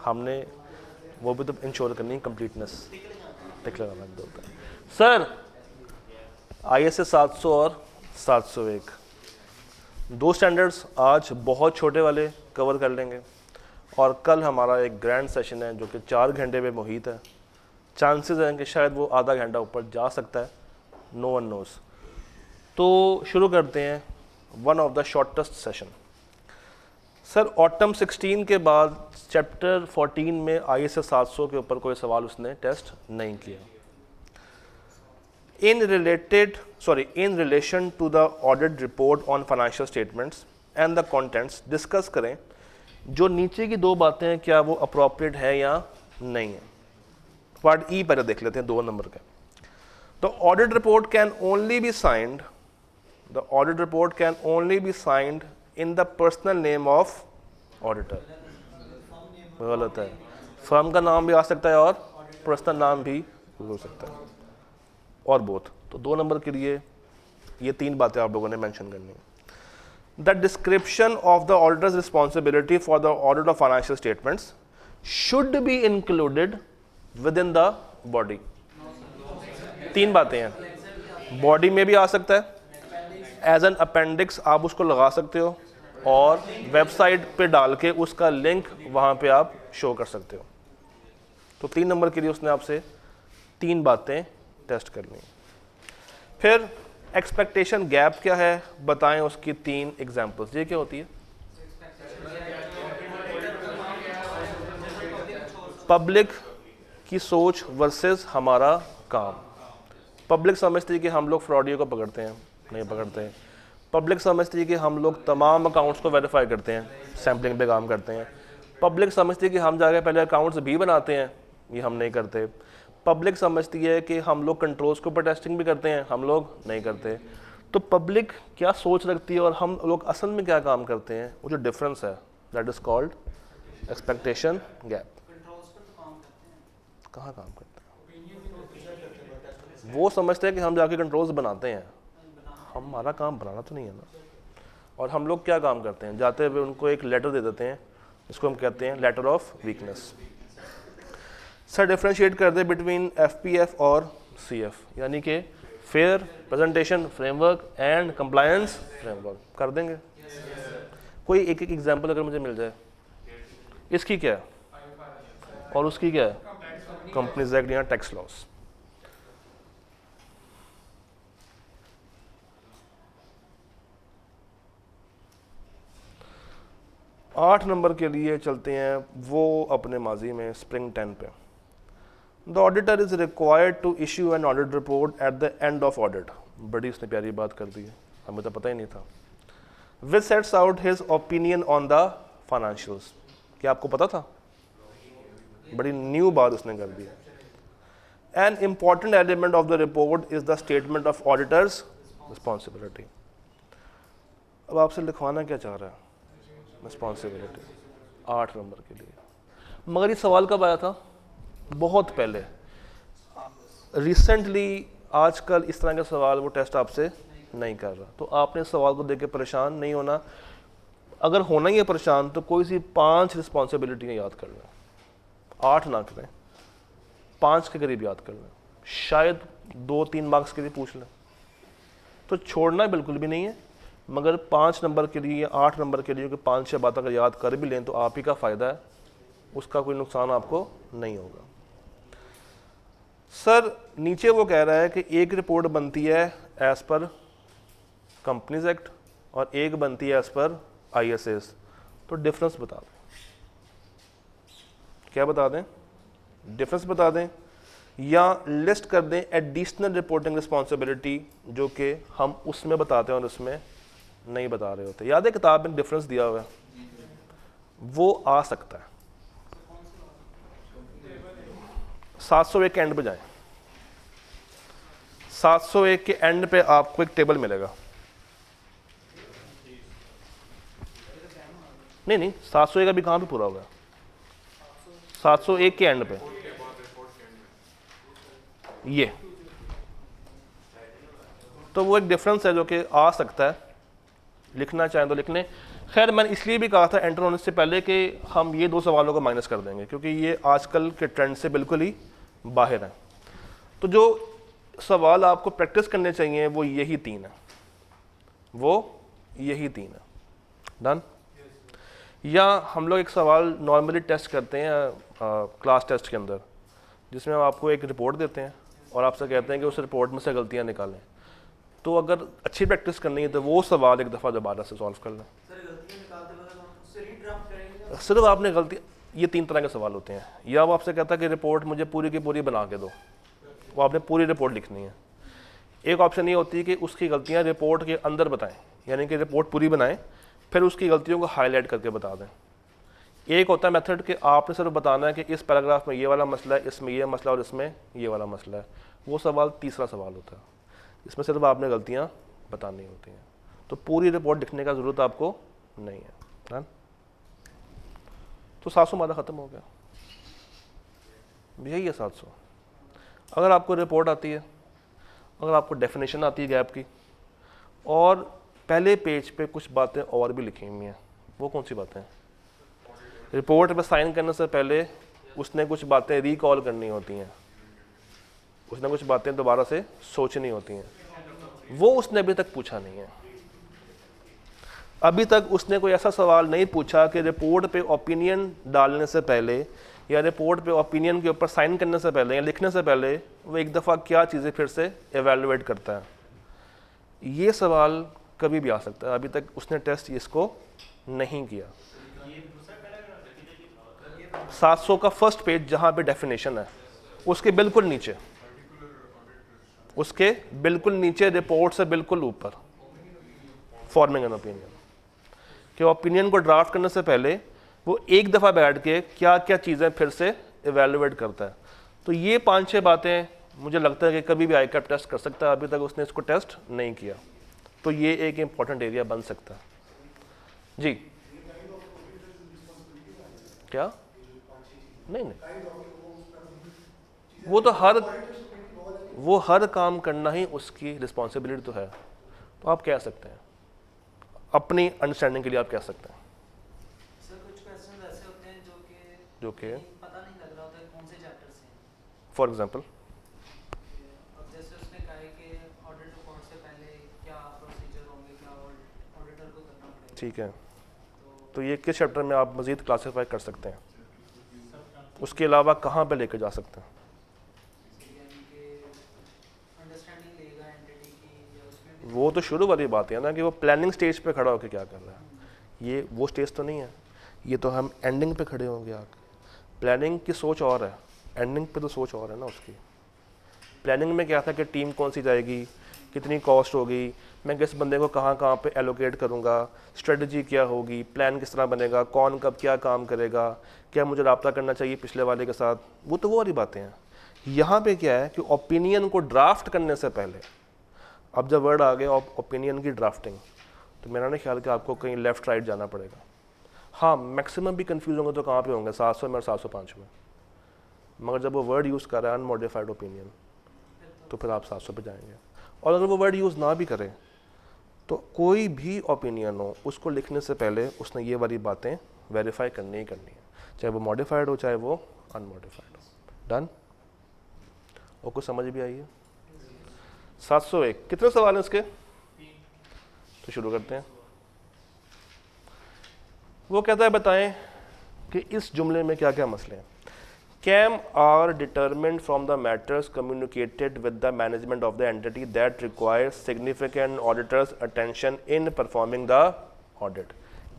हमने वो भी तो इंश्योर करनी है कंप्लीटनेस। टिक लगाना होता है। सर ISA 700 और 701 दो स्टैंडर्ड्स आज बहुत छोटे वाले कवर कर लेंगे, और कल हमारा एक ग्रैंड सेशन है जो कि 4 घंटे में मुहित है। चांसेस हैं कि शायद वो आधा घंटा ऊपर जा सकता है, नो वन नोस। तो शुरू करते हैं one of the shortest session. Sir autumn 16 के बाद चैप्टर 14 में ISA 700 के ऊपर कोई सवाल उसने टेस्ट नहीं किया। in relation to the audit report on financial statements and the contents discuss करें जो नीचे की दो बातें हैं, क्या वो अप्रोप्रिएट है या नहीं है। पार्ट ई पहले देख लेते हैं 2 नंबर का। तो audit report can only be signed in the personal name of auditor. गलत है, फर्म का नाम भी आ सकता है और पर्सनल नाम भी हो सकता है, और बोथ। तो 2 नंबर के लिए ये 3 बातें आप लोगों ने मेंशन करनी है। The description of the auditors responsibility for the audit of financial statements should be included with in the body. 3 बातें हैं, बॉडी में भी आ सकता है, एज एन अपेंडिक्स आप उसको लगा सकते हो, और वेबसाइट पे डाल के उसका लिंक वहाँ पे आप शो कर सकते हो। तो 3 नंबर के लिए उसने आपसे 3 बातें टेस्ट करनी। फिर एक्सपेक्टेशन गैप क्या है बताएं, उसकी 3 एग्जांपल्स। ये क्या होती है? पब्लिक की सोच वर्सेस हमारा काम। पब्लिक समझती है कि हम लोग फ्रॉडियो को पकड़ते हैं, नहीं पकड़ते हैं। पब्लिक समझती है कि हम लोग तमाम अकाउंट्स को वेरीफाई करते हैं, सैम्पलिंग पे काम करते हैं। पब्लिक समझती है कि हम जाके पहले अकाउंट्स भी बनाते हैं, ये हम नहीं करते। पब्लिक समझती है कि हम लोग कंट्रोल्स के ऊपर टेस्टिंग भी करते हैं, हम लोग नहीं करते। तो पब्लिक क्या सोच रखती है और हम लोग असल में क्या काम करते हैं, वो जो डिफरेंस है, that is called expectation gap. कहाँ काम करते हैं? वो समझते हैं कि हम जाके कंट्रोल्स बनाते हैं, हमारा काम बनाना तो नहीं है ना। और हम लोग क्या काम करते हैं, जाते हुए उनको एक लेटर दे देते हैं, जिसको हम कहते हैं letter of weakness. Sir differentiate कर दे बिटवीन FPF और CF, यानी कि fair presentation framework and compliance framework. कर देंगे? कोई एक एग्जांपल अगर मुझे मिल जाए। इसकी क्या है और उसकी क्या है? कंपनीज एक्ट या टैक्स लॉस। आठ नंबर के लिए चलते हैं वो अपने माजी में स्प्रिंग 10 पे। The auditor is required to issue an audit report at the end of audit. बड़ी उसने प्यारी बात कर दी है, हमें तो पता ही नहीं था। Which sets out his opinion on the financials. क्या आपको पता था? बड़ी न्यू बात उसने कर दी है। An important element of the report is the statement of auditors responsibility. अब आपसे लिखवाना क्या चाह रहा है? रिस्पॉन्सिबिलिटी 8 नंबर के लिए। मगर ये सवाल कब आया था? बहुत पहले। रिसेंटली आजकल इस तरह के सवाल वो टेस्ट आपसे नहीं कर रहा। तो आपने सवाल को देख के परेशान नहीं होना। अगर होना ही है परेशान तो कोई सी 5 रिस्पॉन्सिबिलिटी याद कर लें, 8 ना करें, 5 के करीब याद कर लें, शायद 2-3 मार्क्स के लिए पूछ लें। तो छोड़ना बिल्कुल भी नहीं है, मगर 5 नंबर के लिए या 8 नंबर के लिए 5-6 बात अगर याद कर भी लें तो आप ही का फ़ायदा है, उसका कोई नुकसान आपको नहीं होगा। सर नीचे वो कह रहा है कि एक रिपोर्ट बनती है एज पर कंपनीज एक्ट और एक बनती है एज पर ISAs। तो डिफरेंस बता दें। क्या बता दें? डिफरेंस बता दें, या लिस्ट कर दें एडिशनल रिपोर्टिंग रिस्पॉन्सिबिलिटी जो कि हम उसमें बताते हैं और उसमें नहीं बता रहे होते। याद है किताब में डिफरेंस दिया हुआ है, वो आ सकता है। 701 के एंड पे जाएं। 701 के एंड पे आपको एक टेबल मिलेगा। नहीं 701 का भी कहाँ पे पूरा हुआ है? 701 के एंड पे ये। तो वो एक डिफरेंस है जो कि आ सकता है, लिखना चाहें तो लिख लें। खैर मैंने इसलिए भी कहा था एंटर होने से पहले कि हम ये 2 सवालों को माइनस कर देंगे क्योंकि ये आजकल के ट्रेंड से बिल्कुल ही बाहर हैं। तो जो सवाल आपको प्रैक्टिस करने चाहिए वो यही 3 है, वो यही 3 है। डन? या हम लोग एक सवाल नॉर्मली टेस्ट करते हैं क्लास टेस्ट के अंदर, जिसमें हम आपको एक रिपोर्ट देते हैं और आपसे कहते हैं कि उस रिपोर्ट में से गलतियां निकालें। तो अगर अच्छी प्रैक्टिस करनी है तो वो सवाल एक दफ़ा दोबारा से सॉल्व कर लें। सिर्फ आपने गलती, ये 3 तरह के सवाल होते हैं। या वो आपसे कहता है कि रिपोर्ट मुझे पूरी की पूरी बना के दो, वो आपने पूरी रिपोर्ट लिखनी है। एक ऑप्शन ये होती है कि उसकी गलतियाँ रिपोर्ट के अंदर बताएं, यानी कि रिपोर्ट पूरी बनाएं फिर उसकी गलतियों को हाईलाइट करके बता दें। एक होता है मेथड कि आपने सिर्फ बताना है कि इस पैराग्राफ में ये वाला मसला है, इसमें ये मसला और इसमें ये वाला मसला है। वो सवाल तीसरा सवाल होता है, इसमें सिर्फ आपने गलतियाँ बतानी होती हैं। तो पूरी रिपोर्ट लिखने का ज़रूरत आपको नहीं है। तो 700 मादा ख़त्म हो गया, यही है 700। अगर आपको रिपोर्ट आती है, अगर आपको डेफिनेशन आती है गैप की, और पहले पेज पे कुछ बातें और भी लिखी हुई हैं, वो कौन सी बातें हैं? रिपोर्ट में साइन करने से पहले उसने कुछ बातें रिकॉल करनी होती हैं, उसने कुछ बातें दोबारा से सोचनी होती हैं, वो उसने अभी तक पूछा नहीं है। अभी तक उसने कोई ऐसा सवाल नहीं पूछा कि रिपोर्ट पे ओपिनियन डालने से पहले या रिपोर्ट पे ओपिनियन के ऊपर साइन करने से पहले या लिखने से पहले वो एक दफ़ा क्या चीज़ें फिर से एवेलुएट करता है। ये सवाल कभी भी आ सकता है, अभी तक उसने टेस्ट इसको नहीं किया। 700 का फर्स्ट पेज जहाँ पे डेफिनेशन है, उसके बिल्कुल नीचे, उसके बिल्कुल नीचे रिपोर्ट से बिल्कुल ऊपर फॉर्मिंग एन ओपिनियन, कि ओपिनियन को ड्राफ्ट करने से पहले वो एक दफ़ा बैठ के क्या क्या चीज़ें फिर से एवेलुएट करता है। तो ये 5-6 बातें मुझे लगता है कि कभी भी आईकैप टेस्ट कर सकता है, अभी तक उसने इसको टेस्ट नहीं किया। तो ये एक इम्पॉर्टेंट एरिया बन सकता है। जी क्या? नहीं, वो हर काम करना ही उसकी रिस्पॉन्सिबिलिटी तो है। तो आप कह सकते हैं, अपनी अंडरस्टैंडिंग के लिए आप कह सकते हैं। सर कुछ क्वेश्चन ऐसे होते हैं जो कि पता नहीं लग रहा होता है कौन से चैप्टर से हैं। फॉर एग्जांपल अब जैसे उसने कहा है कि ऑडिट रिपोर्ट से पहले क्या प्रोसीजर होंगे, क्या ऑडिटर को करना पड़ेगा। ठीक है, तो ये किस चैप्टर में आप मज़ीद क्लासीफाई कर सकते हैं? उसके अलावा कहाँ पे लेकर जा सकते हैं? वो तो शुरू वाली बात है ना कि वो प्लानिंग स्टेज पे खड़ा होकर क्या कर रहा है। ये वो स्टेज तो नहीं है, ये तो हम एंडिंग पे खड़े होंगे आके। प्लानिंग की सोच और है, एंडिंग पे तो सोच और है ना उसकी। प्लानिंग में क्या था कि टीम कौन सी जाएगी, कितनी कॉस्ट होगी, मैं किस बंदे को कहाँ कहाँ पे एलोकेट करूँगा, स्ट्रेटजी क्या होगी, प्लान किस तरह बनेगा, कौन कब क्या काम करेगा, क्या मुझे रब्ता करना चाहिए पिछले वाले के साथ, वो तो वो वाली बातें हैं। यहाँ पे क्या है कि ओपिनियन को ड्राफ्ट करने से पहले, अब जब वर्ड आ गया ओपिनियन की ड्राफ्टिंग, तो मेरा नहीं ख्याल कि आपको कहीं लेफ़्ट राइट जाना पड़ेगा। हाँ, मैक्सिमम भी कंफ्यूज होंगे तो कहाँ पे होंगे, 700 में और 705 में। मगर जब वो वर्ड यूज़ कर रहा है अनमॉडिफाइड ओपिनियन, तो फिर आप 700 पे जाएंगे। और अगर वो वर्ड यूज़ ना भी करें तो कोई भी ओपिनियन हो, उसको लिखने से पहले उसने ये वाली बातें वेरीफाई करनी ही करनी है, चाहे वो मॉडिफाइड हो चाहे वो अनमॉडिफाइड हो। डन? और कुछ समझ भी आई है? 701 कितने सवाल हैं इसके? तो शुरू करते हैं। वो कहता है बताएं कि इस जुमले में क्या क्या मसले हैं। KAM are determined from the matters communicated with the management of the entity that requires significant auditor's attention in performing the audit.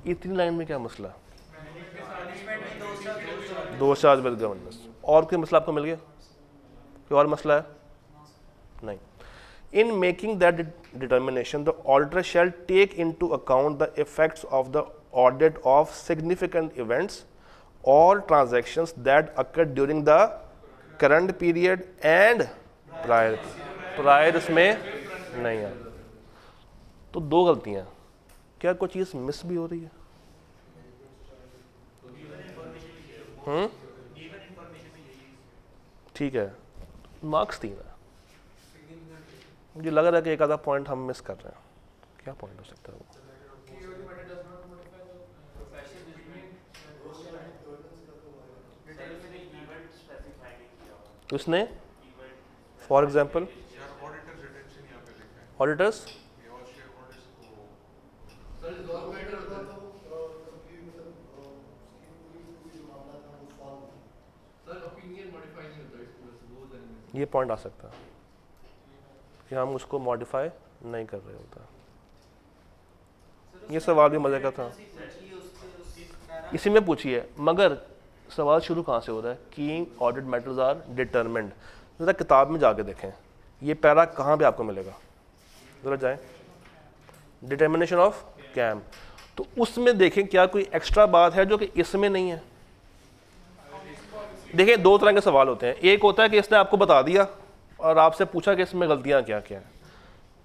इतनी लाइन में क्या मसला है? दो चार्ज विद गवर्नेंस। और कोई मसला आपको मिल गया? कोई और मसला है? नहीं। In making that determination, the auditor shall take into account the effects of the audit of significant events or transactions that occurred during the current period and prior. Prior इसमें नहीं है। तो दो गलतियां, क्या कोई चीज़ मिस भी हो रही है? ठीक है, मार्क्स 3 है। मुझे लग रहा है कि एक आधा पॉइंट हम मिस कर रहे हैं। क्या पॉइंट हो सकता है वो? उसने फॉर एग्जांपल यार ऑडिटर्स रिटेंशन यहाँ पे लिखा है ऑडिटर्स ये और शेयर होल्डर्स को सर इस गवर्नमेंट का तो कंपनी मतलब उसकी पूरी जो मामला था वो फॉर्म सर ओपिनियन मॉडिफाई नहीं होता इसमें वो जानेंगे ये पॉइंट आ सकता है कि हम उसको मॉडिफाई नहीं कर रहे होता। ये सवाल भी मज़े का था, इसी में पूछिए, मगर सवाल शुरू कहाँ से हो रहा है कि ऑडिट मैटर्स आर डिटरमिन्ड। ज़रा किताब में जाके देखें ये पैरा कहाँ पे आपको मिलेगा, ज़रा जाएं, डिटर्मिनेशन ऑफ कैम, तो उसमें देखें क्या कोई एक्स्ट्रा बात है जो कि इसमें नहीं है। देखिए दो तरह के सवाल होते हैं, एक होता है कि इसने आपको बता दिया और आपसे पूछा कि इसमें गलतियाँ क्या क्या हैं,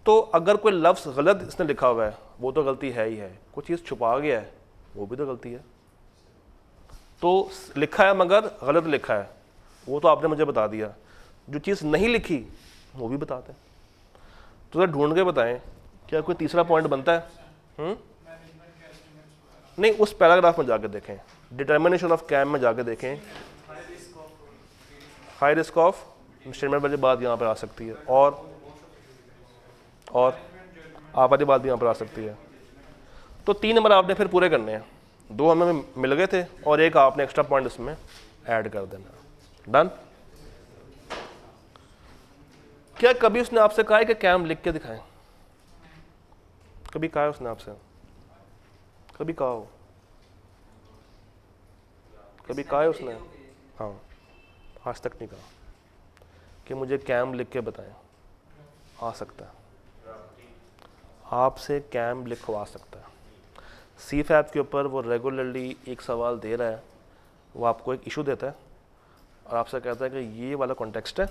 तो अगर कोई लफ्ज़ गलत इसने लिखा हुआ है वो तो गलती है ही है, कुछ चीज़ छुपा गया है वो भी तो गलती है, तो लिखा है मगर गलत लिखा है वो तो आपने मुझे बता दिया, जो चीज़ नहीं लिखी वो भी बताते हैं। तो ज़रा ढूंढ के बताएं क्या कोई तीसरा पॉइंट बनता है? नहीं, उस पैराग्राफ में जाके देखें, डिटर्मिनेशन ऑफ कैम में जाके देखें, हाई रिस्क ऑफ स्टेटमेंट वाली बात यहाँ पर आ सकती है, और आप वाली बात भी यहाँ पर आ सकती है। तो 3 नंबर आपने फिर पूरे करने हैं, 2 हमें मिल गए थे और एक आपने एक्स्ट्रा पॉइंट इसमें ऐड कर देना। डन? क्या कभी उसने आपसे कहा है कि कैम लिख के दिखाएं? कभी कहा है उसने आपसे? कभी कहा हो? कभी कहा है उसने? हाँ, आज तक नहीं कहा कि मुझे कैम लिख के बताएं। आ सकता है, आपसे कैम लिखवा सकता है। CFAP के ऊपर वो रेगुलरली एक सवाल दे रहा है, वो आपको एक इशू देता है और आपसे कहता है कि ये वाला कॉन्टेक्स्ट है,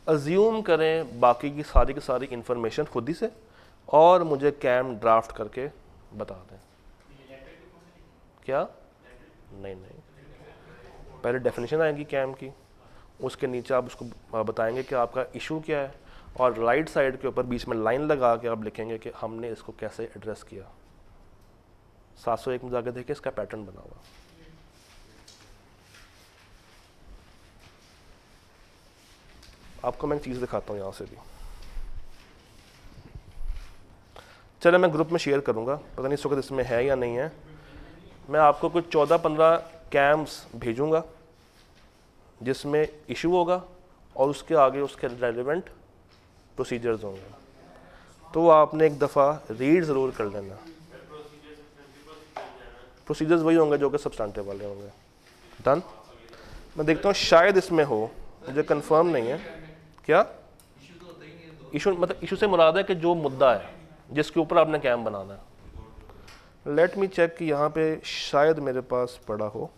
अज्यूम करें बाकी की सारी इंफॉर्मेशन खुद ही से और मुझे कैम ड्राफ्ट करके बता दें। क्या? नहीं, पहले डेफिनेशन आएगी कैम की, उसके नीचे आप उसको बताएंगे कि आपका इशू क्या है, और राइट साइड के ऊपर बीच में लाइन लगा के आप लिखेंगे कि हमने इसको कैसे एड्रेस किया। 701 में जाकर देखिए, इसका पैटर्न बना हुआ। आपको मैं एक चीज़ दिखाता हूँ यहाँ से भी, चलो मैं ग्रुप में शेयर करूँगा, पता नहीं इस वक्त इसमें है या नहीं है। मैं आपको कुछ 14-15 कैम्स भेजूँगा जिसमें इशू होगा और उसके आगे उसके रेलिवेंट प्रोसीजर्स होंगे, तो वो आपने एक दफ़ा रीड ज़रूर कर लेना। प्रोसीजर्स वही होंगे जो कि सब्सटेंटिव वाले होंगे। डन? मैं देखता हूँ शायद इसमें हो, मुझे कंफर्म नहीं है। क्या इशू? मतलब इशू से मुराद है कि जो मुद्दा है जिसके ऊपर आपने कैम बनाना है। लेट मी चेक कि यहाँ पे शायद मेरे पास पड़ा हो।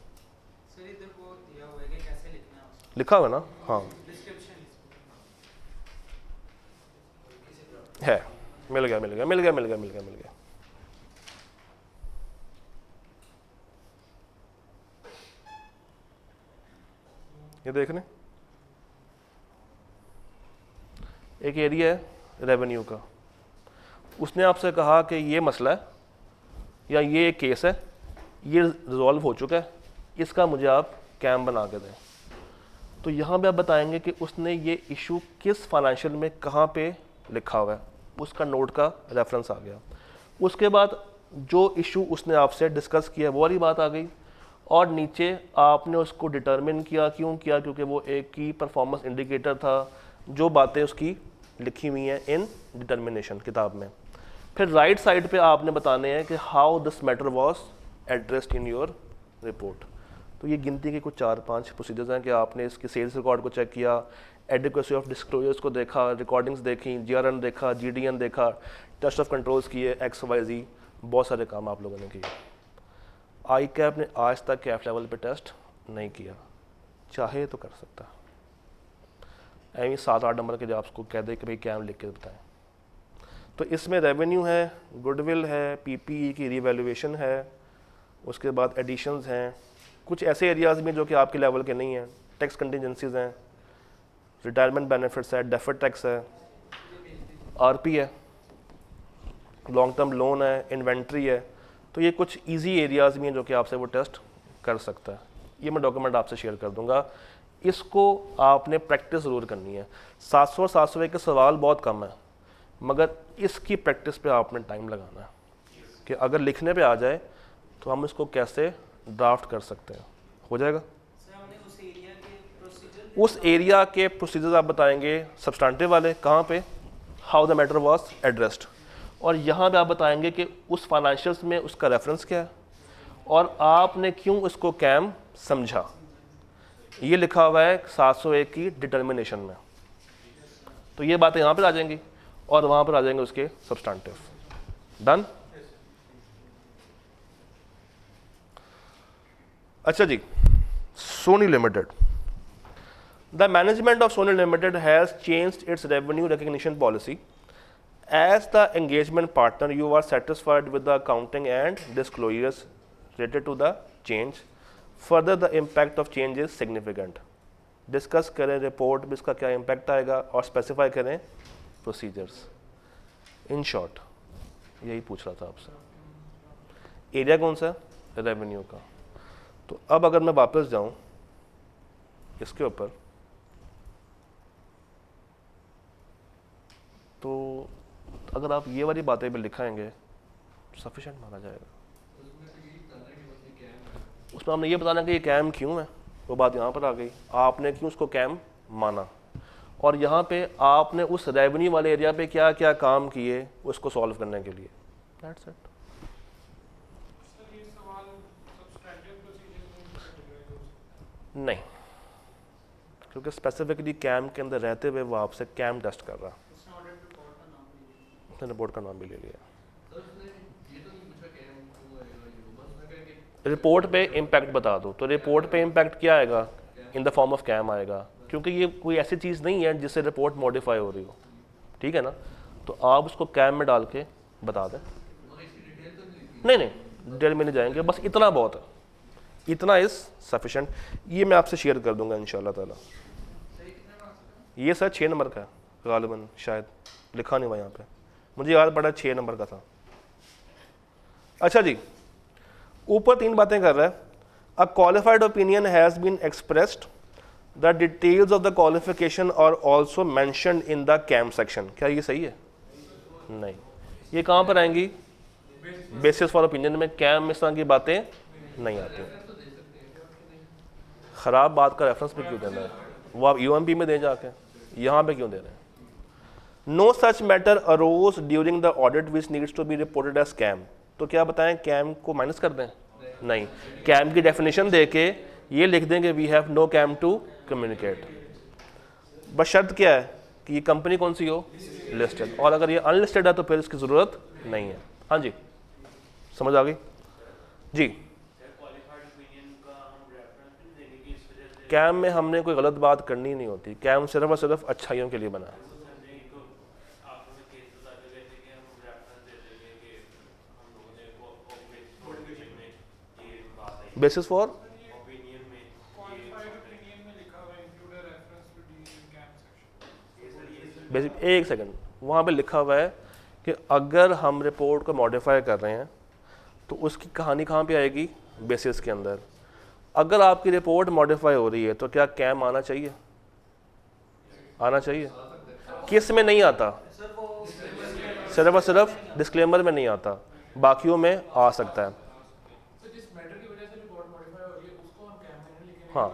सर इधर को दिया हुआ है कि कैसे लिखना है उसको, लिखा हुआ ना? हाँ डिस्क्रिप्शन है, मिल गया। ये देख रहे, एक एरिया है रेवेन्यू का, उसने आपसे कहा कि ये मसला है या ये एक केस है, ये रिजॉल्व हो चुका है, इसका मुझे आप कैम बना के दें। तो यहाँ पे आप बताएंगे कि उसने ये इशू किस फाइनेंशियल में कहाँ पे लिखा हुआ है, उसका नोट का रेफरेंस आ गया। उसके बाद जो इशू उसने आपसे डिस्कस किया वो वाली बात आ गई, और नीचे आपने उसको डिटरमिन किया। क्यों किया? क्योंकि वो एक की परफॉर्मेंस इंडिकेटर था, जो बातें उसकी लिखी हुई हैं इन डिटर्मिनेशन किताब में। फिर राइट साइड पे आपने बताने हैं कि how this matter was addressed in your report. तो ये गिनती के कुछ 4-5 प्रोसीजर्स हैं कि आपने इसके सेल्स रिकॉर्ड को चेक किया, एडिक्वेसी ऑफ डिस्क्लोजर्स को देखा, रिकॉर्डिंग्स देखी, GRN देखा, GDN देखा, टेस्ट ऑफ कंट्रोल्स किए, XYZ, बहुत सारे काम आप लोगों ने किए। ICAP ने आज तक कैफ लेवल पे टेस्ट नहीं किया, चाहे तो कर सकता। ऐसे 7-8 नंबर के जो आपको कह दे कि भाई कैम लिख के बताएं। तो इसमें रेवेन्यू है, गुडविल है, PPE की रिवैल्यूएशन है, उसके बाद एडिशंस हैं, कुछ ऐसे एरियाज़ में जो कि आपके लेवल के नहीं हैं, टैक्स कंटिजेंसीज हैं, रिटायरमेंट बेनिफिट्स है, डेफर्ड टैक्स है, RP है, लॉन्ग टर्म लोन है, इन्वेंट्री है। तो ये कुछ इजी एरियाज़ में हैं जो कि आपसे वो टेस्ट कर सकता है। ये मैं डॉक्यूमेंट आपसे शेयर कर दूंगा, इसको आपने प्रैक्टिस ज़रूर करनी है। 700 और 701 के सवाल बहुत कम है, मगर इसकी प्रैक्टिस पे आपने टाइम लगाना है कि अगर लिखने पे आ जाए तो हम इसको कैसे ड्राफ्ट कर सकते हैं। हो जाएगा। सर हमने उस एरिया के प्रोसीजर उस एरिया के प्रोसीजर्स आप बताएंगे सब्सटेंटिव वाले, कहाँ पे, how the matter was addressed, और यहाँ पे आप बताएंगे कि उस फाइनेंशियल्स में उसका रेफरेंस क्या है और आपने क्यों इसको कैम समझा। ये लिखा हुआ है 701 की डिटर्मिनेशन में, तो ये बातें यहाँ पर आ जाएंगी और वहाँ पर आ जाएंगे उसके सब्सटेंटिव। डन। अच्छा जी, Sony limited. The management of Sony Limited has changed its revenue recognition policy. As the engagement partner, you are satisfied with the accounting and disclosures related to the change. Further, the impact of change is significant. Discuss करें report में इसका क्या impact आएगा और specify करें procedures. In short, यही पूछ रहा था आपसे। एरिया कौन सा? रेवेन्यू का। तो अब अगर मैं वापस जाऊं इसके ऊपर, तो अगर आप ये वाली बातें भी लिखाएंगे सफिशेंट माना जाएगा। उसमें हमने ये बताना कि ये कैम क्यों है, वो बात यहाँ पर आ गई, आपने क्यों उसको कैम माना, और यहाँ पे आपने उस रेवेन्यू वाले एरिया पे क्या क्या काम किए उसको सॉल्व करने के लिए। That's it. नहीं, क्योंकि स्पेसिफिकली कैम के अंदर रहते हुए वो आपसे कैम टेस्ट कर रहा, उसने रिपोर्ट का नाम भी ले लिया। रिपोर्ट पे इम्पैक्ट बता दो, तो रिपोर्ट पे इम्पैक्ट क्या आएगा, in the form of KAM आएगा, क्योंकि ये कोई ऐसी चीज़ नहीं है जिससे रिपोर्ट मॉडिफाई हो रही हो, ठीक है ना। तो आप उसको कैम में डाल के बता दें। नहीं नहीं, डिटेल में नहीं जाएंगे, बस इतना बहुत है, इतना इज सफिशेंट। ये मैं आपसे शेयर कर दूंगा इंशाल्लाह ताला। ये सर 6 नंबर का है गालिबन, शायद लिखा नहीं हुआ यहाँ पे, मुझे याद पड़ा 6 नंबर का था। अच्छा जी, ऊपर 3 बातें कर रहा है। A qualified opinion has been expressed, the details of the qualification are also mentioned in the KAM section. क्या ये सही है? नहीं। ये कहाँ पर आएंगी? बेसिस फॉर ओपिनियन में। कैम में इस तरह की बातें नहीं आती। ख़राब बात का रेफरेंस भी क्यों देना है, वो आप यूएमपी में दें जाके, यहाँ पे क्यों दे रहे हैं? No such matter arose during the audit which needs to be reported as KAM. तो क्या बताएं, कैम को माइनस कर दें? नहीं, कैम की डेफिनेशन दे के ये लिख देंगे we have no KAM to communicate. बस शर्त क्या है कि ये कंपनी कौन सी हो, लिस्टेड, और अगर ये अनलिस्टेड है तो फिर इसकी ज़रूरत नहीं है। हाँ जी, समझ आ गई जी। कैम में हमने कोई गलत बात करनी नहीं होती, कैम सिर्फ और सिर्फ अच्छाइयों के लिए बना है। बेसिस फॉर बेसिक, एक सेकंड, वहाँ पे लिखा हुआ है कि अगर हम रिपोर्ट को मॉडिफाई कर रहे हैं तो उसकी कहानी कहाँ पे आएगी, बेसिस के अंदर। अगर आपकी रिपोर्ट मॉडिफाई हो रही है तो क्या कैम आना चाहिए? आना चाहिए। किस में नहीं आता? सिर्फ और सिर्फ डिस्क्लेमर में नहीं आता, बाकियों में आ सकता है। हाँ,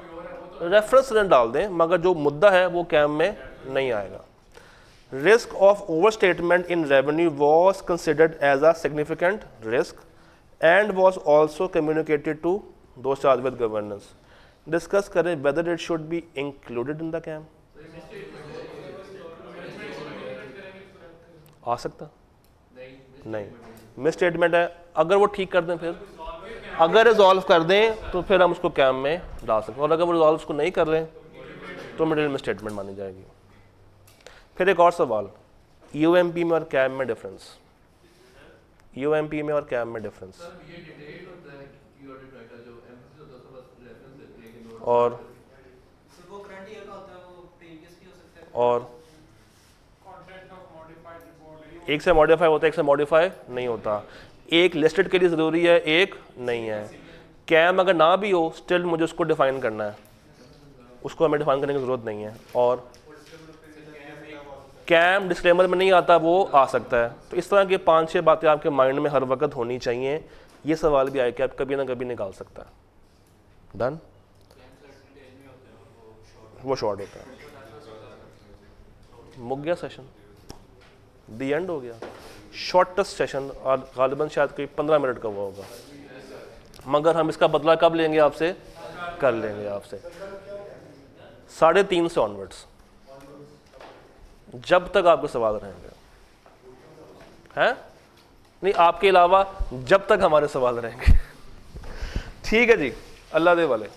रेफरेंस डाल दें, मगर जो मुद्दा है वो कैम में नहीं आएगा। Risk of over statement in revenue was considered as a significant risk and was also communicated to those charge with governance. Discuss करें whether it should be included in the CAM. आ सकता नहीं, miss statement है, अगर वो ठीक कर दें, फिर अगर रिजॉल्व कर दें तो फिर हम उसको कैम में डाल सकते हैं, और अगर वो रिजॉल्व उसको नहीं कर रहे तो मटेरियल मिस स्टेटमेंट मानी जाएगी। फिर एक और सवाल, यूएमपी में और कैम में डिफरेंस। यूएमपी में और कैम में डिफरेंस। और एक से मॉडिफाई होता है, एक से मॉडिफाई नहीं होता। एक लिस्टेड के लिए ज़रूरी है, एक नहीं है। कैम अगर ना भी हो स्टिल मुझे उसको डिफाइन करना है, उसको हमें डिफाइन करने की ज़रूरत नहीं है। और कैम डिस्क्लेमर में नहीं आता, वो आ सकता है। तो इस तरह की 5-6 बातें आपके माइंड में हर वक्त होनी चाहिए। ये सवाल भी आए कि आप कभी ना कभी निकाल सकता है। डन, वो शॉर्ट होता है। मुक गया सेशन, दी एंड हो गया। शॉर्टेस्ट सेशन, और गालिबन शायद कोई 15 मिनट का हुआ होगा, मगर हम इसका बदला कब लेंगे आपसे? कर लेंगे आपसे 3:30 से ऑनवर्ड्स, जब तक आपके सवाल रहेंगे। हैं? नहीं, आपके अलावा जब तक हमारे सवाल रहेंगे। ठीक है जी, अल्लाह दे वाले।